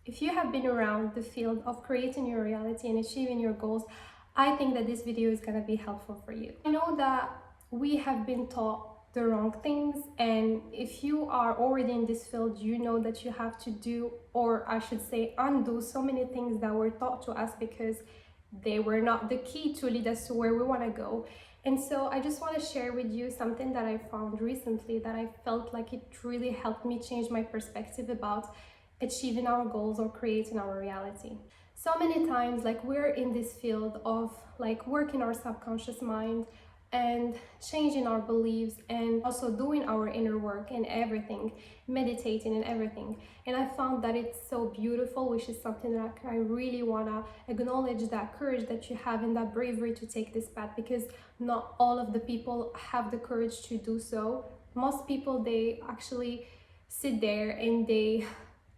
If you have been around the field of creating your reality and achieving your goals, I think that this video is going to be helpful for you. I know that we have been taught the wrong things, and if you are already in this field, you know that you have to do, or I should say undo, so many things that were taught to us because they were not the key to lead us to where we want to go. And so I just want to share with you something that I found recently that I felt like it really helped me change my perspective about achieving our goals or creating our reality. So many times, like, we're in this field of like working our subconscious mind and changing our beliefs and also doing our inner work and everything, meditating and everything. And I found that it's so beautiful, which is something that I really want to acknowledge, that courage that you have and that bravery to take this path, because not all of the people have the courage to do so. Most people, they actually sit there and they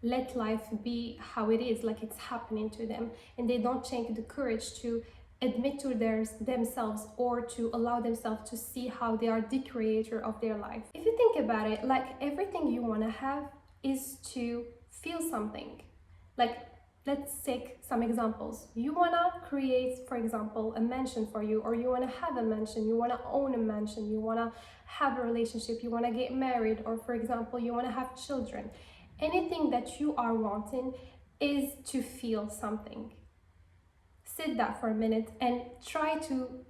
let life be how it is, like it's happening to them, and they don't take the courage to admit to themselves or to allow themselves to see how they are the creator of their life. If you think about it, like, everything you want to have is to feel something. Like, let's take some examples. You want to create, for example, a mansion for you, or you want to have a mansion, you want to own a mansion, you want to have a relationship, you want to get married, or for example, you want to have children. Anything that you are wanting is to feel something. Sit that for a minute and try to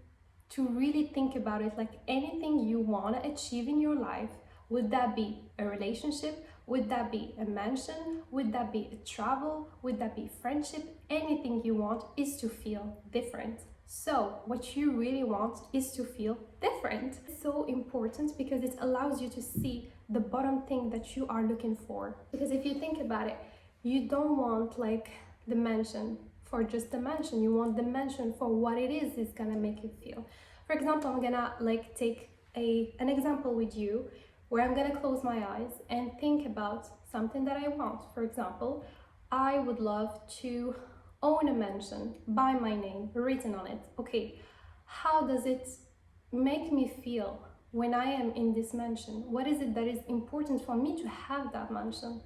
really think about it. Like, anything you want to achieve in your life, would that be a relationship, would that be a mansion, would that be a travel, would that be friendship? Anything you want is to feel different. So what you really want is to feel different. It's so important because it allows you to see the bottom thing that you are looking for. Because if you think about it, you don't want like the mansion for just the mansion. You want the mansion for what it is gonna make you feel. For example, I'm gonna like take an example with you where I'm gonna close my eyes and think about something that I want. For example, I would love to own a mansion by my name written on it. Okay, how does it make me feel when I am in this mansion? What is it that is important for me to have that mansion?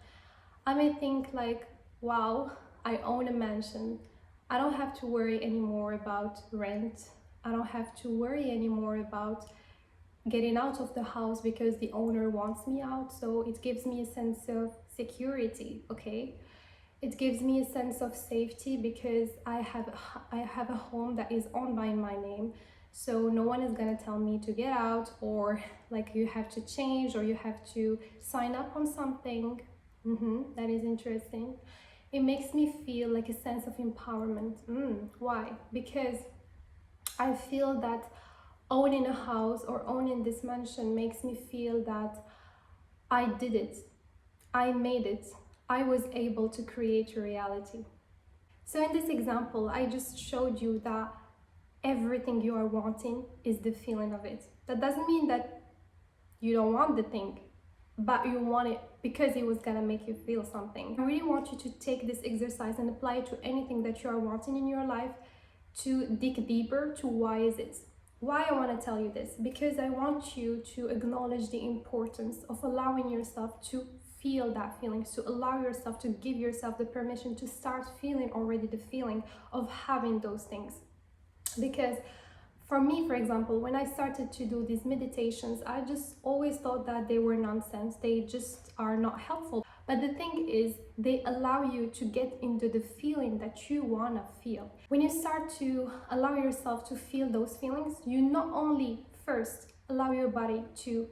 I may think like, wow, I own a mansion. I don't have to worry anymore about rent. I don't have to worry anymore about getting out of the house because the owner wants me out. So it gives me a sense of security, okay? It gives me a sense of safety because I have a home that is owned by my name. So no one is gonna tell me to get out, or like you have to change, or you have to sign up on something. That is interesting. It makes me feel like a sense of empowerment. Why? Because I feel that owning a house or owning this mansion makes me feel that I did it, I made it, I was able to create a reality. So in this example, I just showed you that everything you are wanting is the feeling of it. That doesn't mean that you don't want the thing, but you want it because it was gonna make you feel something. I really want you to take this exercise and apply it to anything that you are wanting in your life, to dig deeper to why is it. Why I want to tell you this? Because I want you to acknowledge the importance of allowing yourself to feel that feeling, to allow yourself to give yourself the permission to start feeling already the feeling of having those things. Because for me, for example, when I started to do these meditations, I just always thought that they were nonsense. They just are not helpful. But the thing is, they allow you to get into the feeling that you want to feel. When you start to allow yourself to feel those feelings, you not only first allow your body to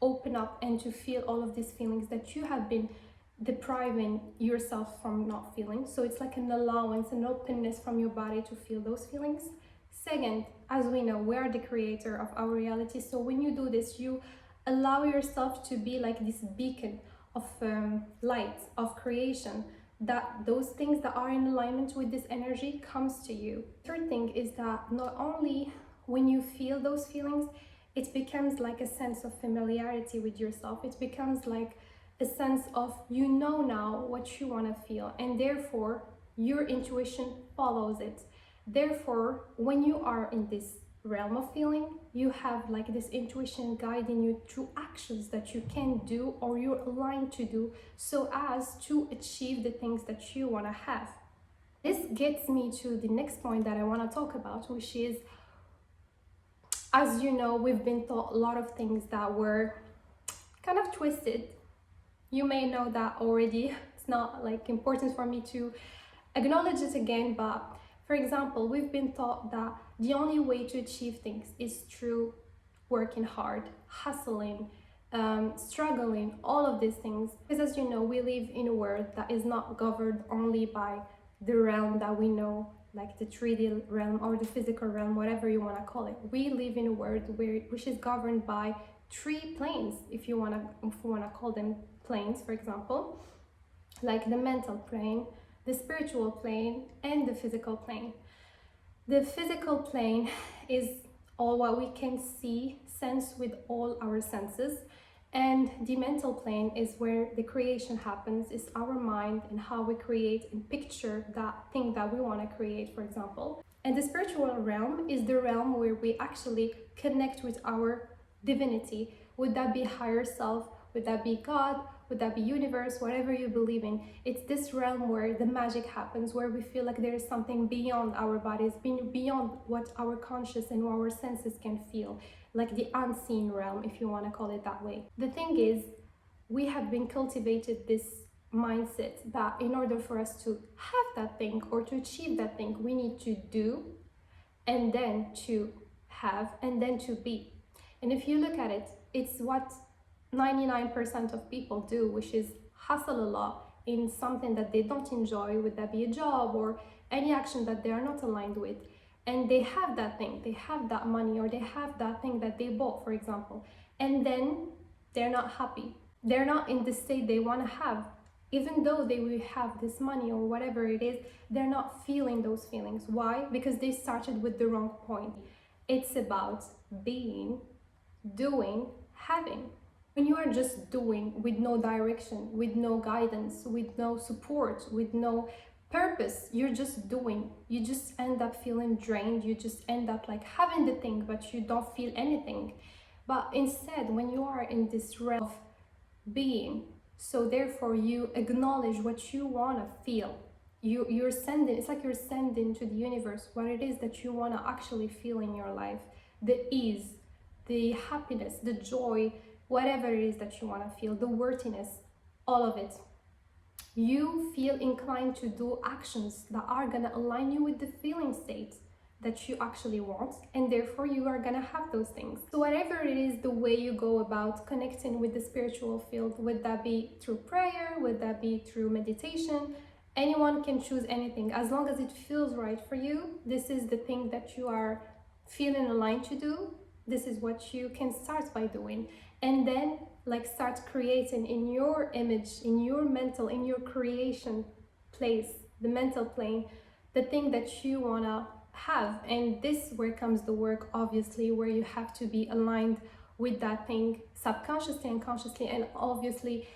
open up and to feel all of these feelings that you have been depriving yourself from not feeling. So it's like an allowance, an openness from your body to feel those feelings. Second, as we know, we are the creator of our reality. So when you do this, you allow yourself to be like this beacon of light, of creation, that those things that are in alignment with this energy comes to you. Third thing is that not only when you feel those feelings, it becomes like a sense of familiarity with yourself. It becomes like a sense of, you know now what you want to feel, and therefore your intuition follows it. Therefore, when you are in this realm of feeling. You have like this intuition guiding you through actions that you can do or you're aligned to do so as to achieve the things that you want to have. This gets me to the next point that I want to talk about, which is, as you know, we've been taught a lot of things that were kind of twisted. You may know that already. It's not like important for me to acknowledge it again, but for example, we've been taught that the only way to achieve things is through working hard, hustling, struggling, all of these things. Because as you know, we live in a world that is not governed only by the realm that we know, like the 3D realm or the physical realm, whatever you want to call it. We live in a world which is governed by 3 planes, if you want to call them planes, for example, like the mental plane, the spiritual plane, and the physical plane. The physical plane is all what we can see, sense with all our senses, and the mental plane is where the creation happens. It's our mind and how we create and picture that thing that we want to create, for example. And the spiritual realm is the realm where we actually connect with our divinity. Would that be higher self? Would that be God? Would that be universe? Whatever you believe in. It's this realm where the magic happens, where we feel like there is something beyond our bodies, beyond what our conscious and our senses can feel, like the unseen realm, if you want to call it that way. The thing is, we have been cultivated this mindset that in order for us to have that thing or to achieve that thing, we need to do, and then to have, and then to be. And if you look at it, it's what 99% of people do, which is hustle a lot in something that they don't enjoy, would that be a job or any action that they are not aligned with. And they have that thing, they have that money, or they have that thing that they bought, for example, and then they're not happy. They're not in the state they want to have. Even though they will have this money or whatever it is, they're not feeling those feelings. Why? Because they started with the wrong point. It's about being, doing, having. When you are just doing with no direction, with no guidance, with no support, with no purpose, you're just doing, you just end up feeling drained. You just end up like having the thing, but you don't feel anything. But instead, when you are in this realm of being, so therefore you acknowledge what you want to feel. You're sending, it's like you're sending to the universe what it is that you want to actually feel in your life. The ease, the happiness, the joy, whatever it is that you want to feel, the worthiness, all of it. You feel inclined to do actions that are going to align you with the feeling state that you actually want, and therefore you are going to have those things. So whatever it is, the way you go about connecting with the spiritual field, would that be through prayer, would that be through meditation, anyone can choose anything as long as it feels right for you. This is the thing that you are feeling aligned to do. This is what you can start by doing, and then like start creating in your image, in your mental, in your creation place, the mental plane, the thing that you want to have. And this where comes the work, obviously, where you have to be aligned with that thing subconsciously and consciously. And obviously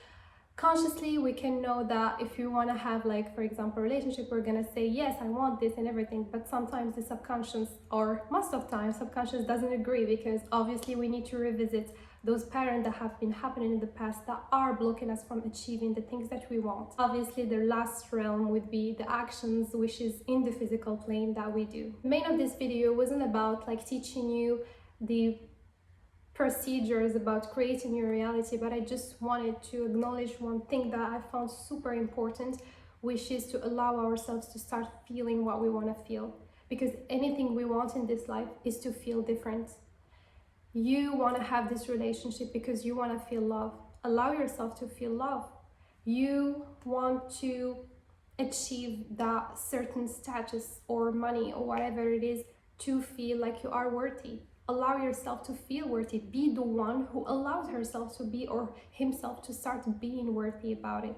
consciously we can know that if you want to have, like, for example, a relationship, we're gonna say yes, I want this and everything, but sometimes the subconscious, or most of the time subconscious, doesn't agree, because obviously we need to revisit those patterns that have been happening in the past that are blocking us from achieving the things that we want. Obviously the last realm would be the actions, which is in the physical plane that we do. The main of this video wasn't about like teaching you the procedures about creating your reality, but I just wanted to acknowledge one thing that I found super important, which is to allow ourselves to start feeling what we want to feel, because anything we want in this life is to feel different. You want to have this relationship because you want to feel love. Allow yourself to feel love. You want to achieve that certain status or money or whatever it is to feel like you are worthy. Allow yourself to feel worthy. Be the one who allows herself to be, or himself to start being worthy about it.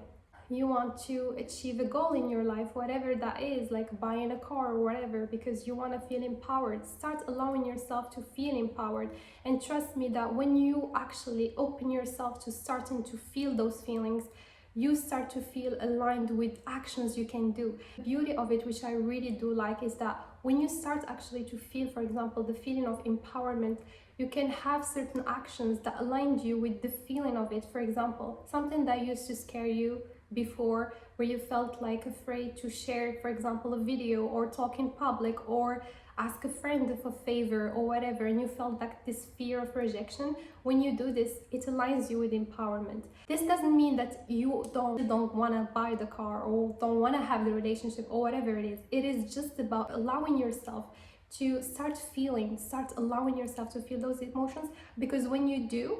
You want to achieve a goal in your life, whatever that is, like buying a car or whatever, because you want to feel empowered. Start allowing yourself to feel empowered, and trust me that when you actually open yourself to starting to feel those feelings, you start to feel aligned with actions you can do. The beauty of it, which I really do like, is that when you start actually to feel, for example, the feeling of empowerment, you can have certain actions that aligned you with the feeling of it. For example, something that used to scare you before, where you felt like afraid to share, for example, a video or talk in public or ask a friend for a favor or whatever, and you felt like this fear of rejection. When you do this, it aligns you with empowerment. This doesn't mean that you don't want to buy the car or don't want to have the relationship or whatever it is. It is just about allowing yourself to start allowing yourself to feel those emotions, because when you do,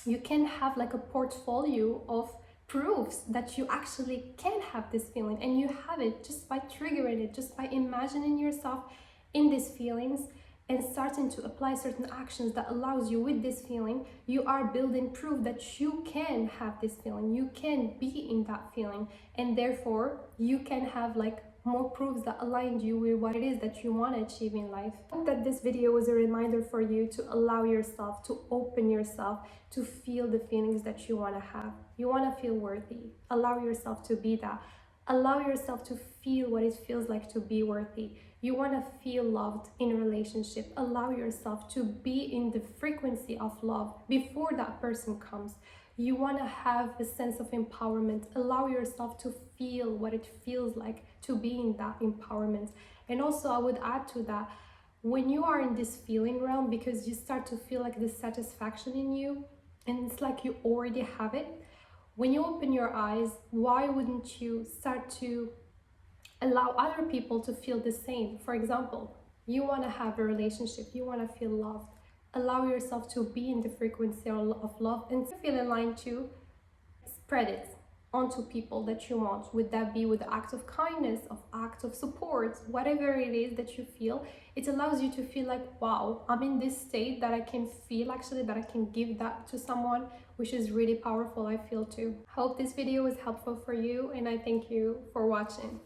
you can have like a portfolio of proofs that you actually can have this feeling, and you have it just by triggering it, just by imagining yourself in these feelings and starting to apply certain actions that allows you with this feeling. You are building proof that you can have this feeling, you can be in that feeling, and therefore you can have like more proofs that aligned you with what it is that you want to achieve in life. I hope that this video was a reminder for you to allow yourself, to open yourself, to feel the feelings that you want to have. You want to feel worthy. Allow yourself to be that. Allow yourself to feel what it feels like to be worthy. You want to feel loved in a relationship. Allow yourself to be in the frequency of love before that person comes. You want to have a sense of empowerment. Allow yourself to feel what it feels like to be in that empowerment. And also, I would add to that, when you are in this feeling realm, because you start to feel like this satisfaction in you, and it's like you already have it, when you open your eyes, why wouldn't you start to allow other people to feel the same? For example, you want to have a relationship, you want to feel loved. Allow yourself to be in the frequency of love and feel aligned to spread it onto people that you want. Would that be with the act of kindness, of act of support, whatever it is that you feel? It allows you to feel like, wow, I'm in this state that I can feel actually, that I can give that to someone, which is really powerful, I feel too. Hope this video was helpful for you, and I thank you for watching.